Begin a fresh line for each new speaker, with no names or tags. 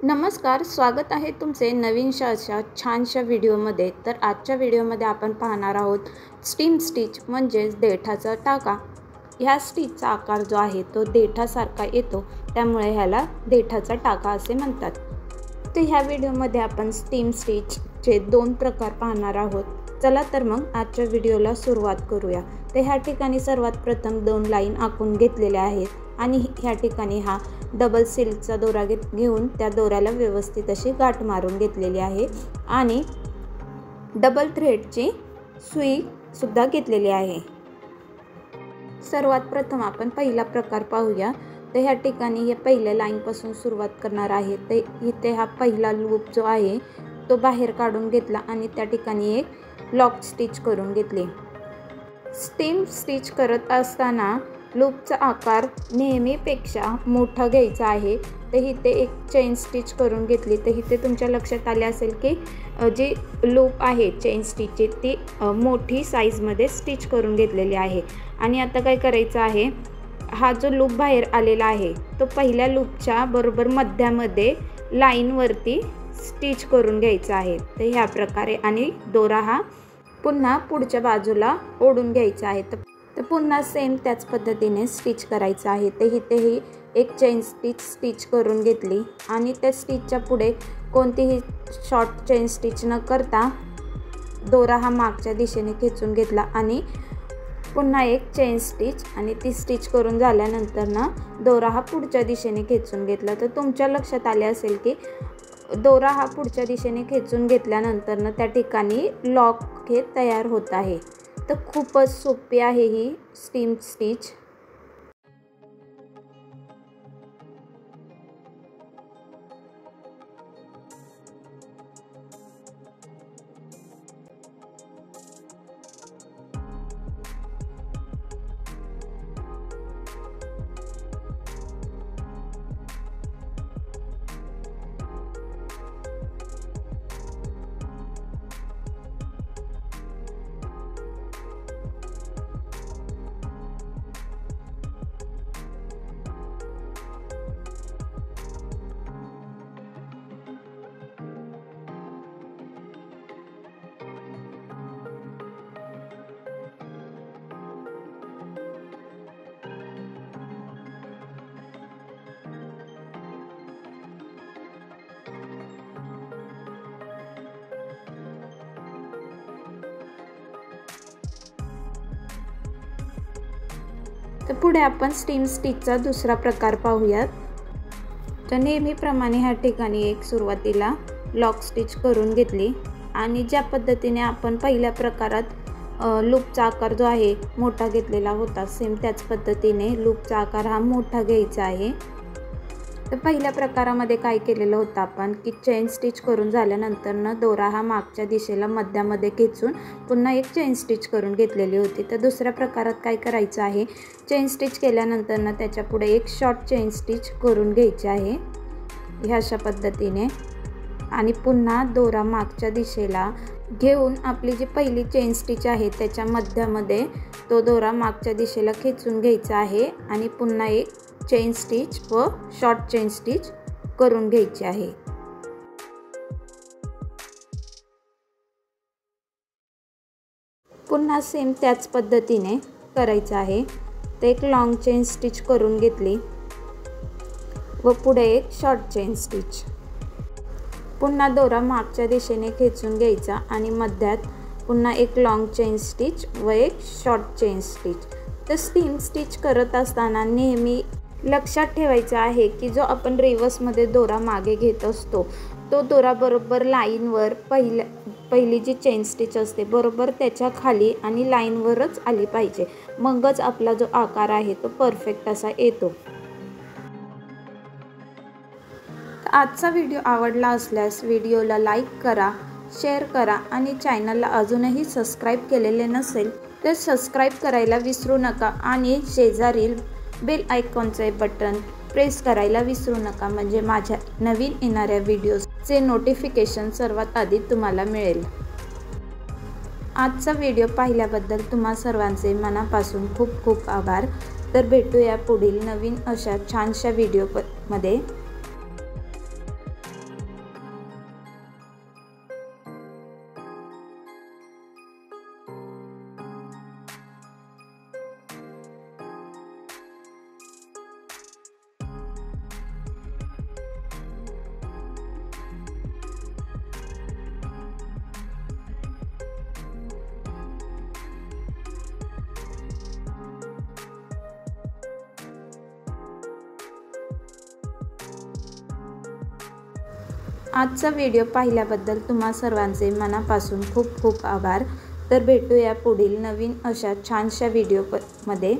नमस्कार, स्वागत आहे तुमचे नवीनशा अशा छानशा व्हिडिओमध्ये। तर आजच्या व्हिडिओमध्ये आपण पाहणार आहोत स्टीम स्टिच म्हणजेच देठाचा टाका। ह्या स्टिचचा आकार जो आहे तो देठासारखा येतो, त्यामुळे ह्याला देठाचा टाका असे म्हणतात। तर ह्या व्हिडिओमध्ये आपण स्टीम स्टिचचे दोन प्रकार पाहणार आहोत। चला तर मग आजच्या व्हिडिओला सुरुवात करूया। तर ह्या ठिकाणी सर्वात प्रथम दोन लाईन आखून घेतलेल्या आहेत आणि ह्या ठिकाणी हा डबल सिल्कचा दोरा घेऊन त्या दोऱ्याला व्यवस्थित अशी गाठ मारून घेतलेली आहे आणि डबल थ्रेडची सुई सुद्धा घेतलेली आहे। सर्वात प्रथम आपण पहिला प्रकार पाहूया। तर ह्या ठिकाणी या पहिल्या लाईन पासून सुरुवात करणार आहे। तर इथे हा पहिला लूप जो आहे तो बाहेर काढून घेतला आणि त्या ठिकाणी एक लॉक स्टिच करून घेतली। स्टीम स्टिच करत असताना लूपचा आकार नेहमीपेक्षा मोठा घ्यायचा आहे। तर इथे एक चेन स्टिच करून घेतली। तर इथे तुमच्या लक्षात आले असेल की जी लूप आहे चेन स्टिचची ती मोठी साईजमध्ये स्टिच करून घेतलेली आहे। आणि आता काय करायचं आहे, हा जो लूप बाहेर आलेला आहे तो पहिल्या लूपच्या बरोबर मध्यामध्ये लाईनवरती स्टिच करून घ्यायचा आहे। तर ह्या प्रकारे आणि दोरा हा पुन्हा पुढच्या बाजूला ओढून घ्यायचा आहे। तर पुन्हा सेम त्याच पद्धतीने स्टिच करायचं आहे। तर इथेही एक चेन स्टिच करून घेतली आणि त्या स्टिचच्या पुढे कोणतीही शॉर्ट चेन स्टिच न करता दोरा हा मागच्या दिशेने खेचून घेतला आणि पुन्हा एक चेन स्टिच आणि ती स्टिच करून झाल्यानंतर ना दोरा हा पुढच्या दिशेने खेचून घेतला। तर तुमच्या लक्षात आले असेल की दोरा हा पुढच्या दिशेने खेचून घेतल्यानंतर ना त्या ठिकाणी लॉक हे तयार होत आहे। तर खूपच सोपी आहे ही स्टीम स्टिच। तर पुढे आपण स्टीम स्टिचचा दुसरा प्रकार पाहूयात। तर नेहमीप्रमाणे ह्या ठिकाणी एक सुरुवातीला लॉक स्टिच करून घेतली आणि ज्या पद्धतीने आपण पहिल्या प्रकारात लूपचा आकार जो आहे मोठा घेतलेला होता, सेम त्याच पद्धतीने लूपचा आकार हा मोठा घ्यायचा आहे। तर पहिल्या प्रकारामध्ये काय केलेलं होतं आपण की चेन स्टिच करून झाल्यानंतर ना दोरा हा मागच्या दिशेला मध्यामध्ये खेचून पुन्हा एक चेन स्टिच करून घेतलेली होती। तर दुसऱ्या प्रकारात काय करायचं आहे, चेन स्टिच केल्यानंतर ना त्याच्या पुढे एक शॉर्ट चेन स्टिच करून घ्यायची आहे ह्या अशा पद्धतीने आणि पुन्हा दोरा मागच्या दिशेला घेऊन आपली जी पहिली चेन स्टिच आहे त्याच्या मध्यामध्ये तो दोरा मागच्या दिशेला खेचून घ्यायचा आहे आणि पुन्हा एक चेन स्टिच व शॉर्ट चेन स्टिच करून घ्यायची आहे। पुन्हा सेम त्याच पद्धतीने करायचं आहे। तर एक लॉंग चेन स्टिच करून घेतली व पुढे एक शॉर्ट चेन स्टिच, पुन्हा दोरा मागच्या दिशेने खेचून घ्यायचा आणि मध्यात पुन्हा एक लॉंग चेन स्टिच व एक शॉर्ट चेन स्टिच। तर स्टीम स्टिच करत असताना नेहमी लक्षात ठेवायचं आहे की जो आपण रिवर्समध्ये दोरा मागे घेत असतो तो दोरा बरोबर लाईनवर पहिली जी चेन स्टिच असते बरोबर त्याच्या खाली आणि लाईनवरच आली पाहिजे, मगच आपला जो आकार आहे तो परफेक्ट असा येतो। आजचा व्हिडिओ आवडला असल्यास व्हिडिओला लाईक करा, शेअर करा आणि चॅनलला अजूनही सबस्क्राईब केलेले नसेल तर सबस्क्राईब करायला विसरू नका आणि शेजारील बेल आयकॉनचे बटन प्रेस करायला विसरू नका, म्हणजे माझ्या नवीन येणाऱ्या व्हिडिओजचे नोटिफिकेशन सर्वात आधी तुम्हाला मिळेल। आजचा व्हिडिओ पाहिल्याबद्दल तुम्हा सर्वांचे मनापासून खूप खूप आभार। तर भेटूया पुढील नवीन अशा छानशा व्हिडिओमध्ये। आजचा व्हिडिओ पाहिल्याबद्दल तुम्हा सर्वांचे मनापासून खूप खूप आभार। तर भेटूया पुढील नवीन अशा छानशा व्हिडिओमध्ये।